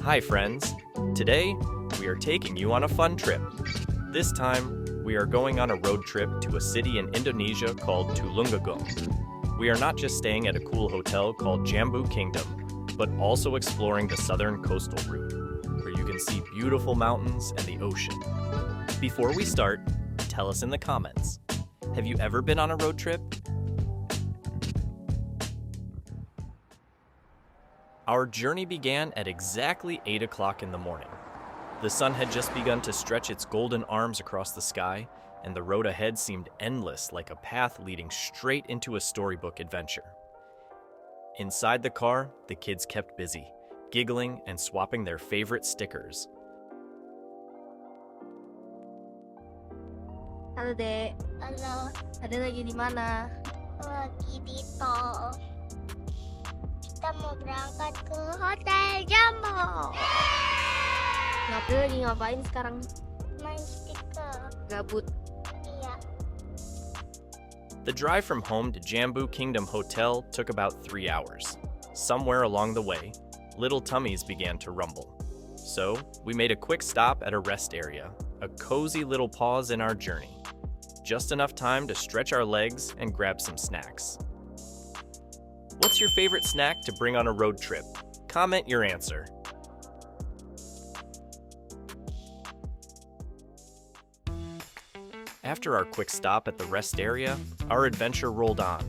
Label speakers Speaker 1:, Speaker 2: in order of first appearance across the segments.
Speaker 1: Hi friends! Today, we are taking you on a fun trip. This time, we are going on a road trip to a city in Indonesia called Tulungagung. We are not just staying at a cool hotel called Jamboo Kingdom, but also exploring the southern coastal route, where you can see beautiful mountains and the ocean. Before we start, tell us in the comments, have you ever been on a road trip? Our journey began at exactly 8 o'clock in the morning. The sun had just begun to stretch its golden arms across the sky, and the road ahead seemed endless, like a path leading straight into a storybook adventure. Inside the car, the kids kept busy, giggling and swapping their favorite stickers.
Speaker 2: Halo Dek,
Speaker 3: Halo,
Speaker 2: Ade lagi di mana?
Speaker 3: lagi di tol. Kita mau berangkat ke Hotel Jamboo.
Speaker 2: April lagi ngapain sekarang?
Speaker 3: Main stiker.
Speaker 2: Gabut.
Speaker 3: Iya.
Speaker 1: The drive from home to Jamboo Kingdom Hotel took about 3 hours. Somewhere along the way, little tummies began to rumble. So, we made a quick stop at a rest area, a cozy little pause in our journey. Just enough time to stretch our legs and grab some snacks. What's your favorite snack to bring on a road trip? Comment your answer. After our quick stop at the rest area, our adventure rolled on.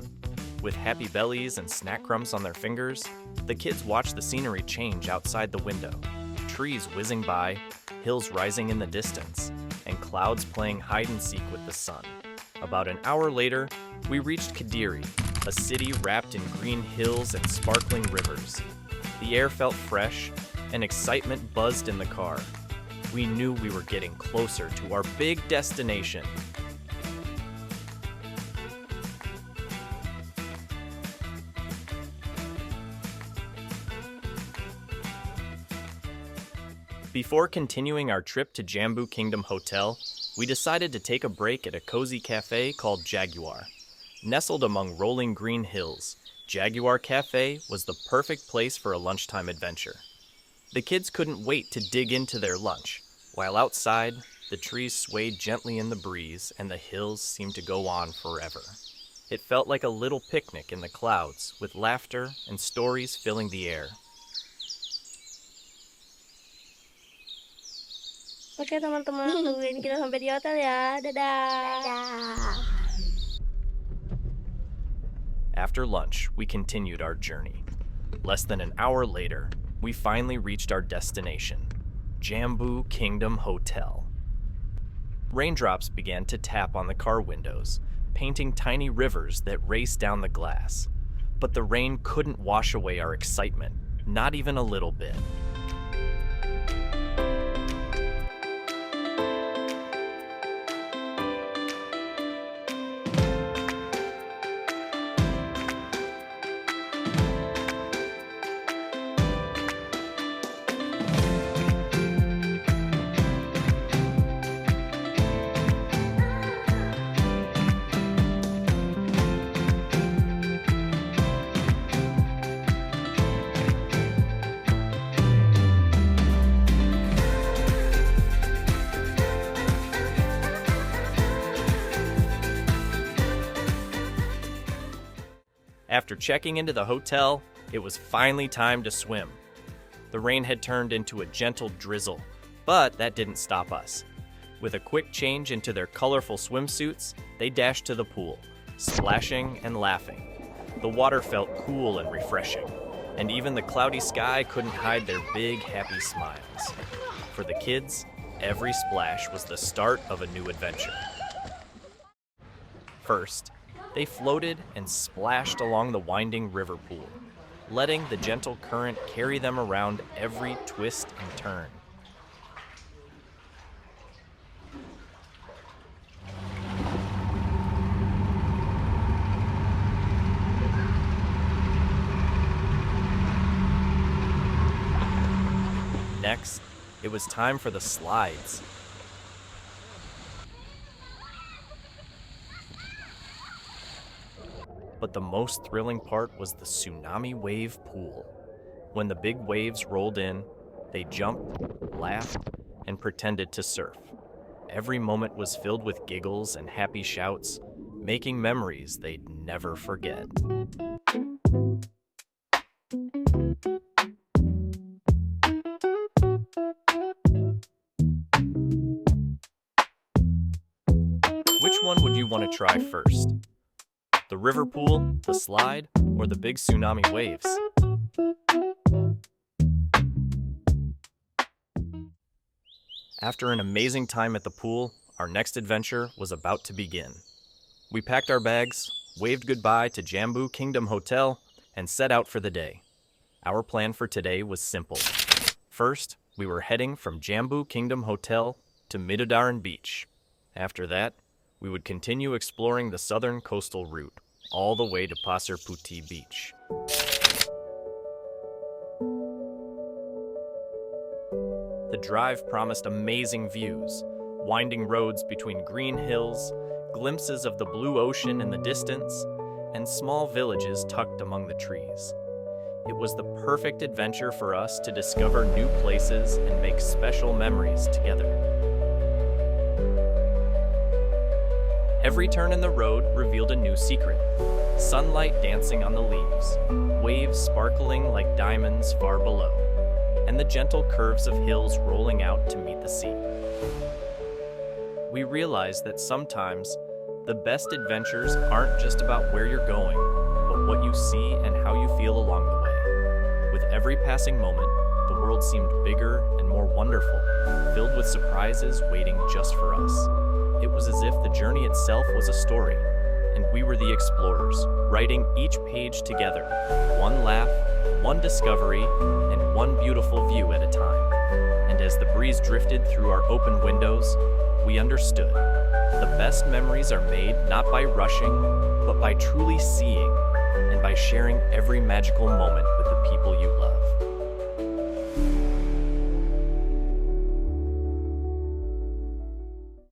Speaker 1: With happy bellies and snack crumbs on their fingers, the kids watched the scenery change outside the window. Trees whizzing by, hills rising in the distance, and clouds playing hide and seek with the sun. About an hour later, we reached Kediri, a city wrapped in green hills and sparkling rivers. The air felt fresh, and excitement buzzed in the car. We knew we were getting closer to our big destination. Before continuing our trip to Jamboo Kingdom Hotel, we decided to take a break at a cozy cafe called Jaguar. Nestled among rolling green hills, Jaguar Cafe was the perfect place for a lunchtime adventure. The kids couldn't wait to dig into their lunch, while outside, the trees swayed gently in the breeze and the hills seemed to go on forever. It felt like a little picnic in the clouds, with laughter and stories filling the air.
Speaker 2: Oke teman-teman, tungguin kita sampai di hotel ya. Dadah.
Speaker 3: Dadah.
Speaker 1: After lunch, we continued our journey. Less than an hour later, we finally reached our destination, Jamboo Kingdom Hotel. Raindrops began to tap on the car windows, painting tiny rivers that raced down the glass. But the rain couldn't wash away our excitement, not even a little bit. After checking into the hotel, it was finally time to swim. The rain had turned into a gentle drizzle, but that didn't stop us. With a quick change into their colorful swimsuits, they dashed to the pool, splashing and laughing. The water felt cool and refreshing, and even the cloudy sky couldn't hide their big, happy smiles. For the kids, every splash was the start of a new adventure. First, they floated and splashed along the winding river pool, letting the gentle current carry them around every twist and turn. Next, it was time for the slides. But the most thrilling part was the tsunami wave pool. When the big waves rolled in, They jumped, laughed, and pretended to surf. Every moment was filled with giggles and happy shouts, making memories they'd never forget. Which one would you want to try first? The river pool, the slide, or the big tsunami waves? After an amazing time at the pool, our next adventure was about to begin. We packed our bags, waved goodbye to Jamboo Kingdom Hotel, and set out for the day. Our plan for today was simple. First, we were heading from Jamboo Kingdom Hotel to Midodarren Beach. After that, we would continue exploring the southern coastal route, all the way to Pasir Putih Beach. The drive promised amazing views, winding roads between green hills, glimpses of the blue ocean in the distance, and small villages tucked among the trees. It was the perfect adventure for us to discover new places and make special memories together. Every turn in the road revealed a new secret. Sunlight dancing on the leaves, waves sparkling like diamonds far below, and the gentle curves of hills rolling out to meet the sea. We realized that sometimes the best adventures aren't just about where you're going, but what you see and how you feel along the way. With every passing moment, the world seemed bigger and more wonderful, filled with surprises waiting just for us. It was as if the journey itself was a story, and we were the explorers, writing each page together, one laugh, one discovery, and one beautiful view at a time. And as the breeze drifted through our open windows, we understood. The best memories are made not by rushing, but by truly seeing, and by sharing every magical moment with the people you love.